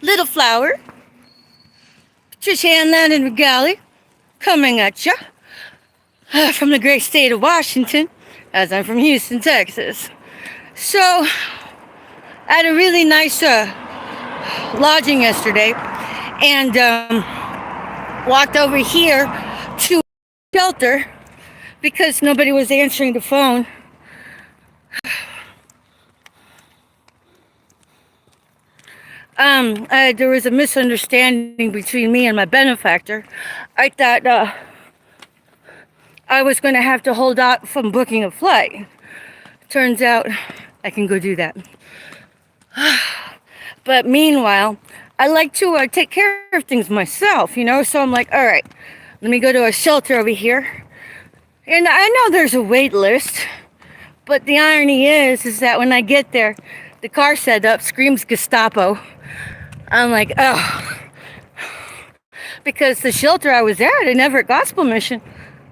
Little Flower, Patricia Ann Landon Regali, coming at ya from the great state of Washington, as I'm from Houston, Texas. So, I had a really nice lodging yesterday, and walked over here to shelter because nobody was answering the phone. There was a misunderstanding between me and my benefactor. I thought I was going to have to hold out from booking a flight. Turns out I can go do that. But meanwhile, I like to take care of things myself, you know? So I'm like, all right, let me go to a shelter over here. And I know there's a wait list, but the irony is that when I get there, the car setup screams Gestapo. I'm like, oh. Because the shelter I was at in Everett Gospel Mission,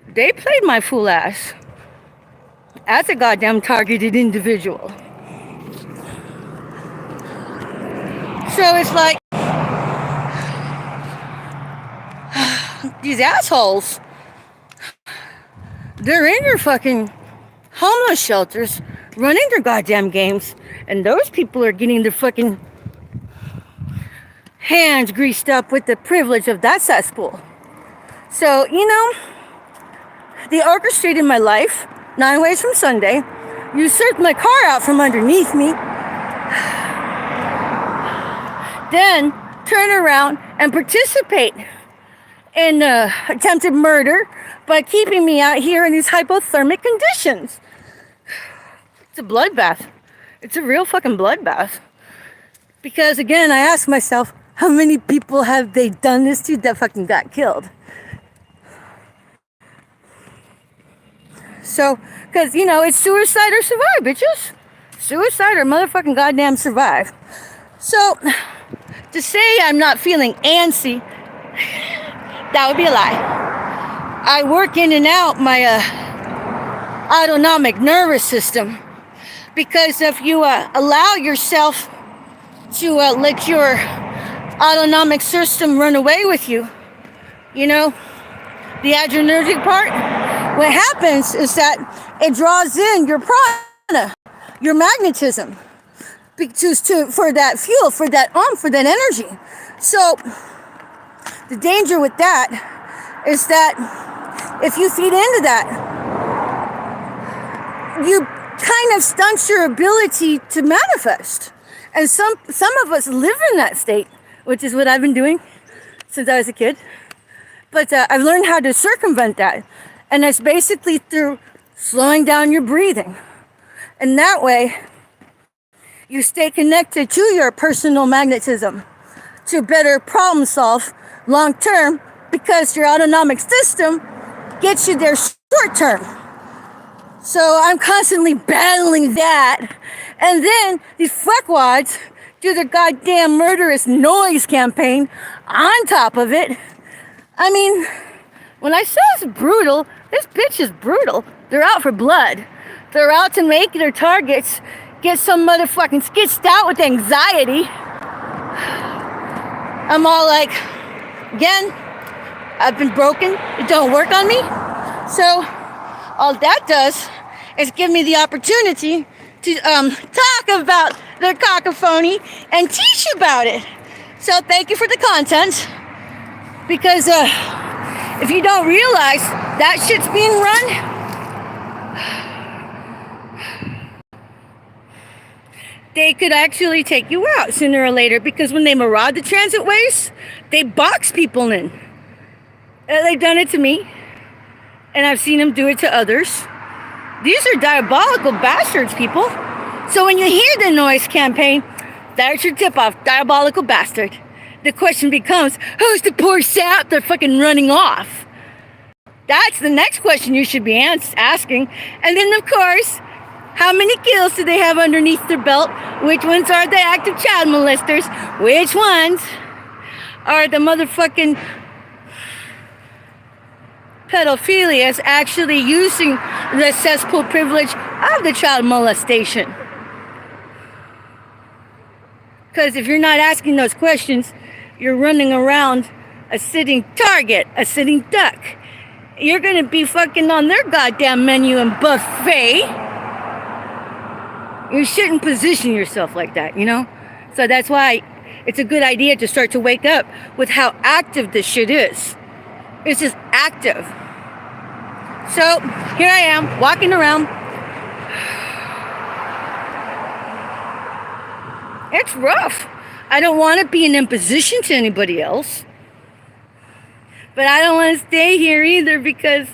they played my fool ass as a goddamn targeted individual. So it's like, these assholes, they're in your fucking homeless shelters running their goddamn games, and those people are getting their fucking hands greased up with the privilege of that cesspool. So, you know, they orchestrated my life 9 ways from Sunday, usurped my car out from underneath me, then turn around and participate in attempted murder by keeping me out here in these hypothermic conditions. It's a bloodbath. It's a real fucking bloodbath. Because again, I ask myself, how many people have they done this to that fucking got killed? So, because, you know, it's suicide or survive, bitches. Suicide or motherfucking goddamn survive. So, to say I'm not feeling antsy, that would be a lie. I work in and out my autonomic nervous system. Because if you allow yourself to let your autonomic system run away with you, you know, the adrenergic part, what happens is that it draws in your prana, your magnetism, for that fuel, for that for that energy. So the danger with that is that if you feed into that, you kind of stunt your ability to manifest. And some of us live in that state, which is what I've been doing since I was a kid. But I've learned how to circumvent that. And that's basically through slowing down your breathing. And that way, you stay connected to your personal magnetism to better problem solve long term, because your autonomic system gets you there short term. So I'm constantly battling that. And then these fuckwads do their goddamn murderous noise campaign on top of it. I mean, when I say it's brutal, this bitch is brutal. They're out for blood. They're out to make their targets get some motherfucking skitched out with anxiety. I'm all like, again, I've been broken. It don't work on me. So all that does is give me the opportunity to talk about the cacophony and teach you about it. So thank you for the content. Because if you don't realize that shit's being run, they could actually take you out sooner or later. Because when they maraud the transit ways, they box people in. They've done it to me, and I've seen them do it to others. These are diabolical bastards, people. So when you hear the noise campaign, that's your tip-off, diabolical bastard. The question becomes, who's the poor sap they're fucking running off? That's the next question you should be asking. And then, of course, how many kills do they have underneath their belt? Which ones are the active child molesters? Which ones are the motherfucking pedophilias actually using the cesspool privilege of the child molestation? Because if you're not asking those questions, you're running around a sitting target, a sitting duck. You're going to be fucking on their goddamn menu and buffet. You shouldn't position yourself like that, you know? So that's why it's a good idea to start to wake up with how active this shit is. It's just active. So here I am, walking around. It's rough. I don't want to be an imposition to anybody else. But I don't want to stay here either because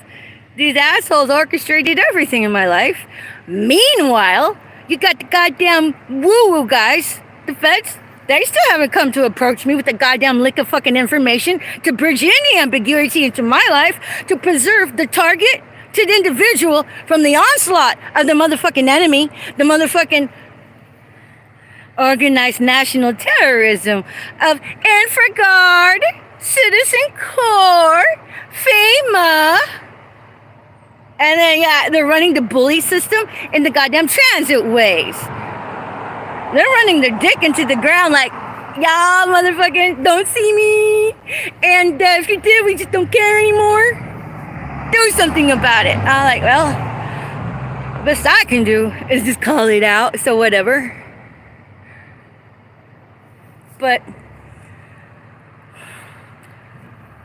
these assholes orchestrated everything in my life. Meanwhile, you got the goddamn woo-woo guys, the feds. They still haven't come to approach me with the goddamn lick of fucking information to bridge any ambiguity into my life, to preserve the target to the individual from the onslaught of the motherfucking enemy, the motherfucking organized national terrorism of InfraGard, Citizen Corps, FEMA, and then they're running the bully system in the goddamn transit ways. They're running their dick into the ground like, y'all motherfucking don't see me. And if you did, we just don't care anymore. Do something about it. I'm like, well, the best I can do is just call it out. So whatever. But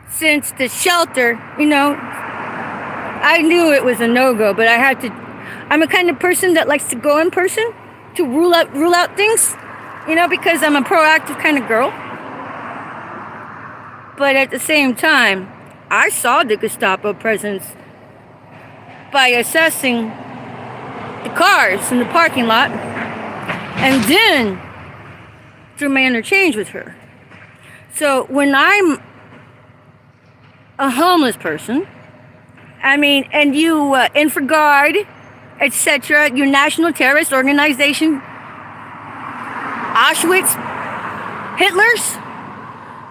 since the shelter, you know, I knew it was a no-go, but I had to. I'm a kind of person that likes to go in person to rule out things, you know, because I'm a proactive kind of girl. But at the same time, I saw the Gestapo presence by assessing the cars in the parking lot and then through my interchange with her. So when I'm a homeless person, I mean, and you, InfraGard, etc., your national terrorist organization, Auschwitz, Hitler's,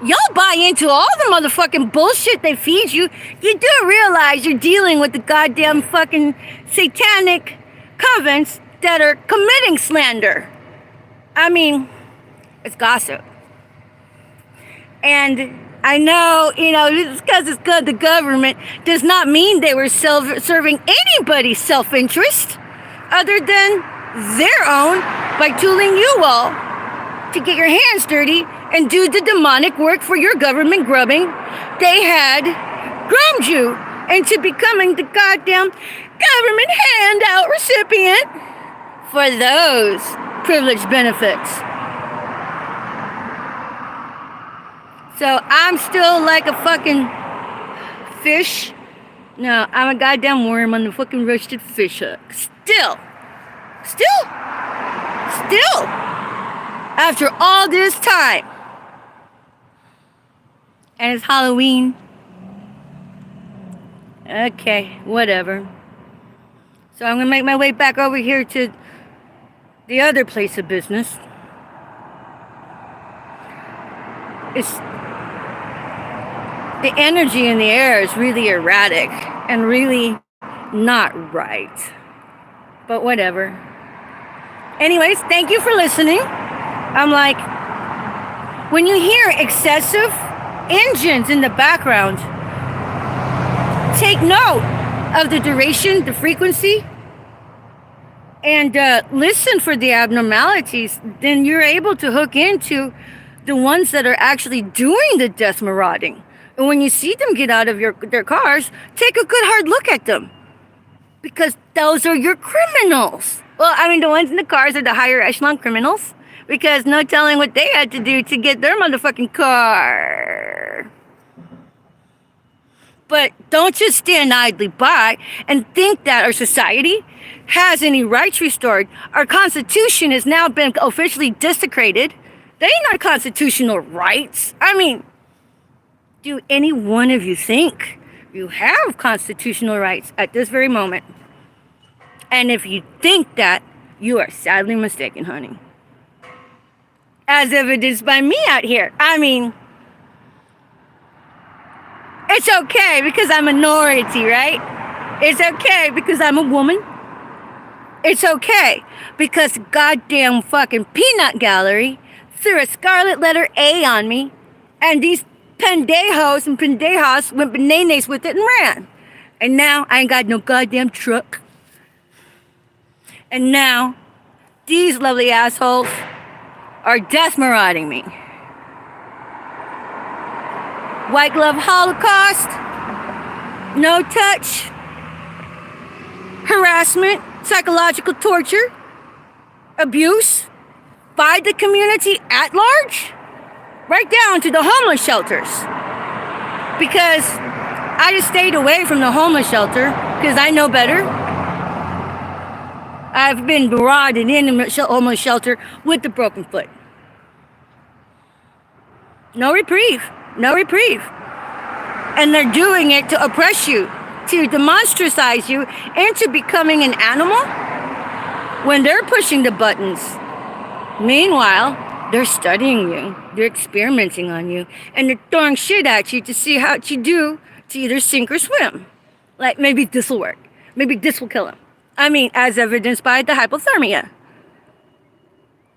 y'all buy into all the motherfucking bullshit they feed you. You do realize you're dealing with the goddamn fucking satanic covens that are committing slander. I mean, it's gossip. And I know, you know, just because it's good, the government does not mean they were serving anybody's self-interest other than their own by tooling you all to get your hands dirty and do the demonic work for your government grubbing. They had groomed you into becoming the goddamn government handout recipient for those privileged benefits. So I'm still like a fucking fish. No, I'm a goddamn worm on the fucking roasted fish hook. Still. After all this time. And it's Halloween. Okay, whatever. So I'm gonna make my way back over here to the other place of business. The energy in the air is really erratic and really not right. But whatever. Anyways, thank you for listening. I'm like, when you hear excessive engines in the background, take note of the duration, the frequency, and listen for the abnormalities. Then you're able to hook into the ones that are actually doing the death marauding. And when you see them get out of their cars, take a good hard look at them. Because those are your criminals. Well, I mean, the ones in the cars are the higher echelon criminals. Because no telling what they had to do to get their motherfucking car. But don't just stand idly by and think that our society has any rights restored. Our Constitution has now been officially desecrated. They ain't no constitutional rights. I mean, do any one of you think you have constitutional rights at this very moment? And if you think that, you are sadly mistaken, honey. As evidenced by me out here. I mean, it's okay because I'm a minority, right? It's okay because I'm a woman. It's okay because goddamn fucking peanut gallery threw a scarlet letter A on me, and these pendejos and pendejas went bananas with it and ran. And now I ain't got no goddamn truck. And now these lovely assholes are death marauding me. White glove holocaust, no touch, harassment, psychological torture, abuse by the community at large, right down to the homeless shelters. Because I just stayed away from the homeless shelter because I know better. I've been marauded in the homeless shelter with the broken foot. No reprieve. No reprieve. And they're doing it to oppress you, to demonstratize you into becoming an animal when they're pushing the buttons. Meanwhile, they're studying you, they're experimenting on you, and they're throwing shit at you to see how you do to either sink or swim. Like, maybe this will work. Maybe this will kill him. I mean, as evidenced by the hypothermia.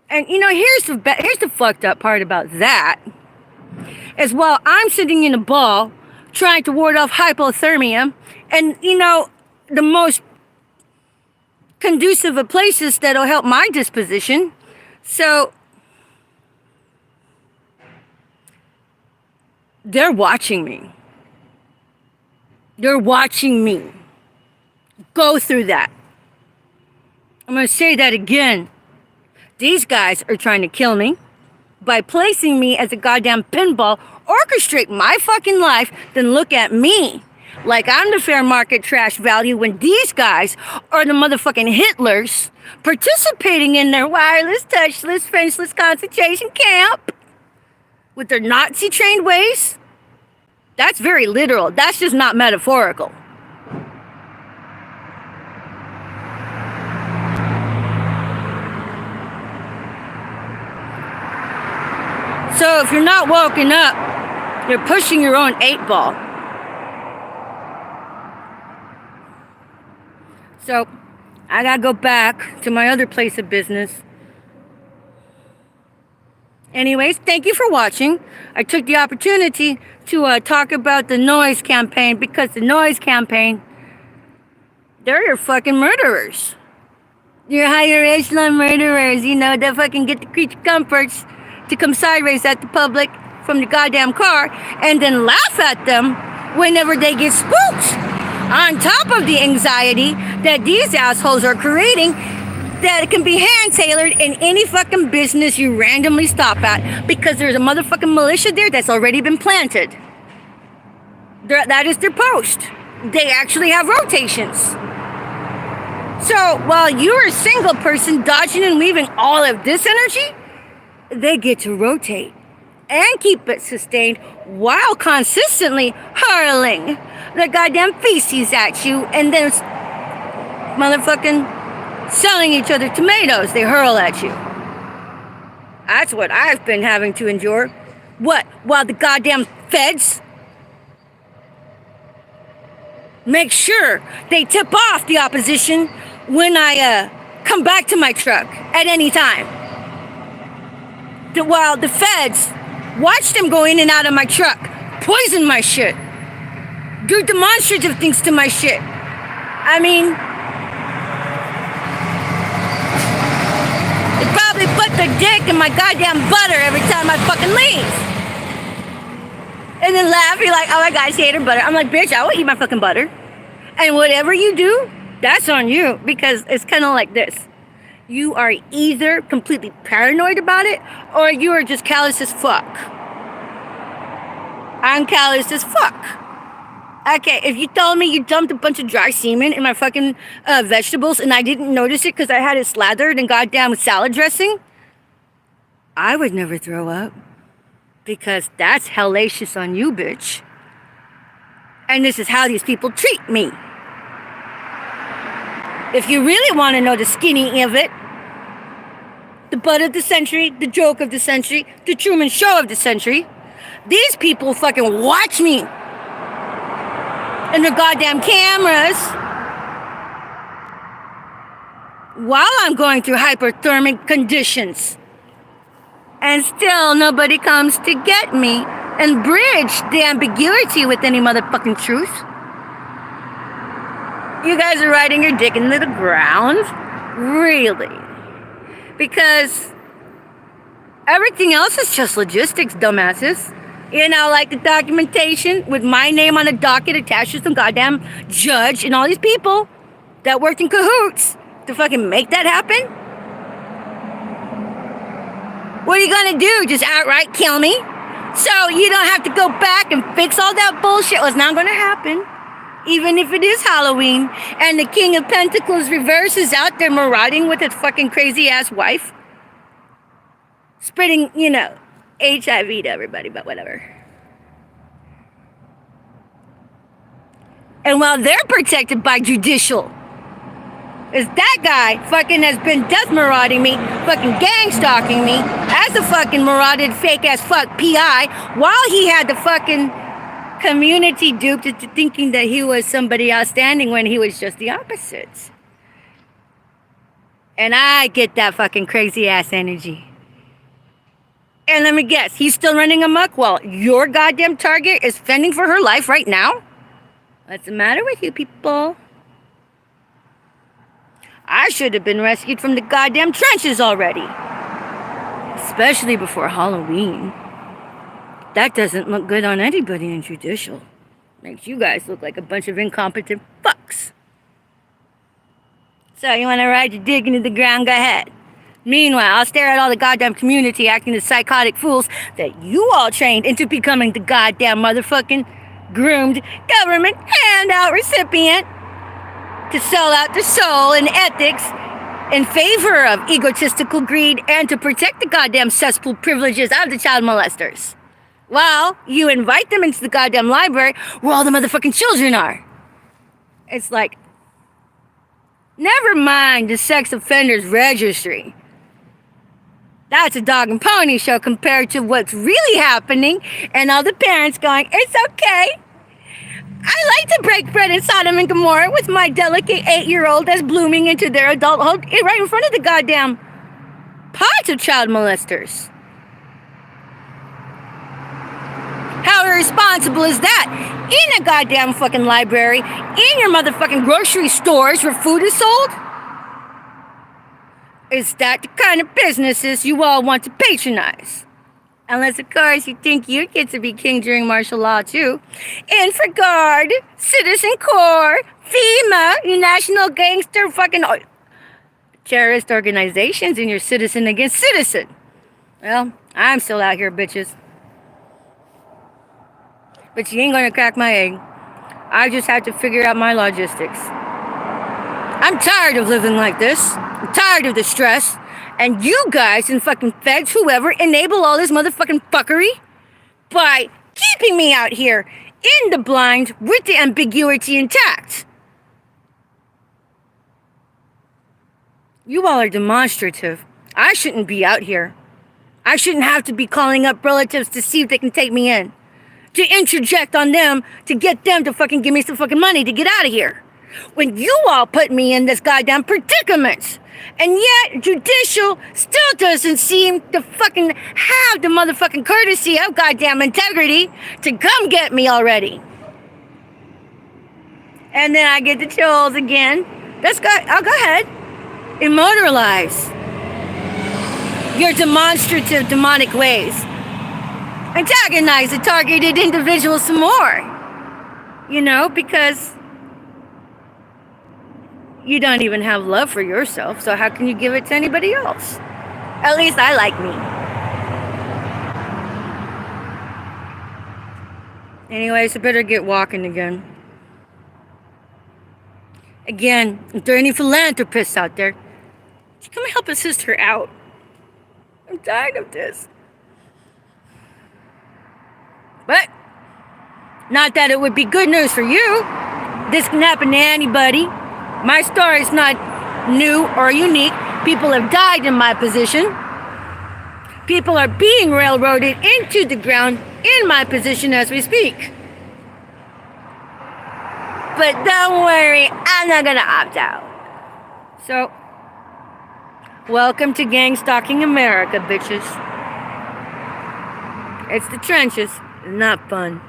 And here's the fucked up part about that. As while I'm sitting in a ball trying to ward off hypothermia, and the most conducive of places that'll help my disposition. So they're watching me. They're watching me go through that. I'm going to say that again. These guys are trying to kill me by placing me as a goddamn pinball, orchestrate my fucking life, then look at me like I'm the fair market trash value when these guys are the motherfucking Hitlers participating in their wireless, touchless, Frenchless concentration camp with their Nazi-trained ways. That's very literal. That's just not metaphorical. So if you're not woken up, you're pushing your own 8-ball. So I gotta go back to my other place of business. Anyways, thank you for watching. I took the opportunity to talk about the Noise campaign because the Noise campaign, they're your fucking murderers. Your higher echelon murderers, that fucking get the creature comforts to come sideways at the public from the goddamn car and then laugh at them whenever they get spooked. On top of the anxiety that these assholes are creating that can be hand-tailored in any fucking business you randomly stop at because there's a motherfucking militia there that's already been planted. That is their post. They actually have rotations. So while you're a single person dodging and weaving all of this energy, they get to rotate and keep it sustained while consistently hurling their goddamn feces at you and then motherfucking selling each other tomatoes they hurl at you. That's what I've been having to endure. What? While the goddamn feds make sure they tip off the opposition when I come back to my truck at any time. While the feds watch them go in and out of my truck, poison my shit, do demonstrative things to my shit. I mean, they probably put their dick in my goddamn butter every time I fucking leave. And then laugh, you're like, oh my God, she ate her butter. I'm like, bitch, I will eat my fucking butter. And whatever you do, that's on you. Because it's kind of like this. You are either completely paranoid about it, or you are just callous as fuck. I'm callous as fuck. Okay, if you told me you dumped a bunch of dry semen in my fucking vegetables and I didn't notice it because I had it slathered in goddamn salad dressing, I would never throw up. Because that's hellacious on you, bitch. And this is how these people treat me. If you really want to know the skinny of it, the butt of the century, the joke of the century, the Truman Show of the century, these people fucking watch me in their goddamn cameras while I'm going through hyperthermic conditions. And still nobody comes to get me and bridge the ambiguity with any motherfucking truth. You guys are riding your dick into the ground? Really? Because everything else is just logistics, dumbasses. You know, like the documentation with my name on the docket attached to some goddamn judge and all these people that worked in cahoots to fucking make that happen? What are you gonna do? Just outright kill me? So you don't have to go back and fix all that bullshit? Well, it's not gonna happen. Even if it is Halloween and the King of Pentacles reverse is out there marauding with his fucking crazy ass wife. Spreading, you know, HIV to everybody, but whatever. And while they're protected by judicial, is that guy fucking has been death marauding me, fucking gang stalking me, as a fucking marauded fake ass fuck PI, while he had the fucking community duped into thinking that he was somebody outstanding when he was just the opposite. And I get that fucking crazy ass energy. And let me guess, he's still running amok while your goddamn target is fending for her life right now? What's the matter with you people? I should have been rescued from the goddamn trenches already. Especially before Halloween. That doesn't look good on anybody in judicial. Makes you guys look like a bunch of incompetent fucks. So you want to ride your dick into the ground? Go ahead. Meanwhile, I'll stare at all the goddamn community acting as psychotic fools that you all trained into becoming the goddamn motherfucking groomed government handout recipient to sell out their soul and ethics in favor of egotistical greed and to protect the goddamn cesspool privileges of the child molesters. Well, you invite them into the goddamn library where all the motherfucking children are. It's like, never mind the sex offenders registry. That's a dog and pony show compared to what's really happening and all the parents going, it's okay. I like to break bread in Sodom and Gomorrah with my delicate 8-year-old that's blooming into their adulthood right in front of the goddamn pods of child molesters. How irresponsible is that? In a goddamn fucking library, in your motherfucking grocery stores where food is sold? Is that the kind of businesses you all want to patronize? Unless, of course, you think you get to be king during martial law, too. Infraguard, Citizen Corps, FEMA, your national gangster fucking terrorist organizations, and you're citizen against citizen. Well, I'm still out here, bitches. But you ain't gonna crack my egg. I just have to figure out my logistics. I'm tired of living like this. I'm tired of the stress. And you guys and fucking feds, whoever, enable all this motherfucking fuckery by keeping me out here in the blind with the ambiguity intact. You all are demonstrative. I shouldn't be out here. I shouldn't have to be calling up relatives to see if they can take me in. To interject on them to get them to fucking give me some fucking money to get out of here. When you all put me in this goddamn predicament. And yet, judicial still doesn't seem to fucking have the motherfucking courtesy of goddamn integrity to come get me already. And then I get the chills again. I'll go ahead. Immortalize your demonstrative demonic ways. Antagonize the targeted individual some more. You know, because you don't even have love for yourself, so how can you give it to anybody else? At least I like me. Anyways, I better get walking again. Again, if there are any philanthropists out there, come help a sister out. I'm tired of this. But, not that it would be good news for you. This can happen to anybody. My story is not new or unique. People have died in my position. People are being railroaded into the ground in my position as we speak. But don't worry, I'm not gonna opt out. So, welcome to Gang Stalking America, bitches. It's the trenches. It's not fun.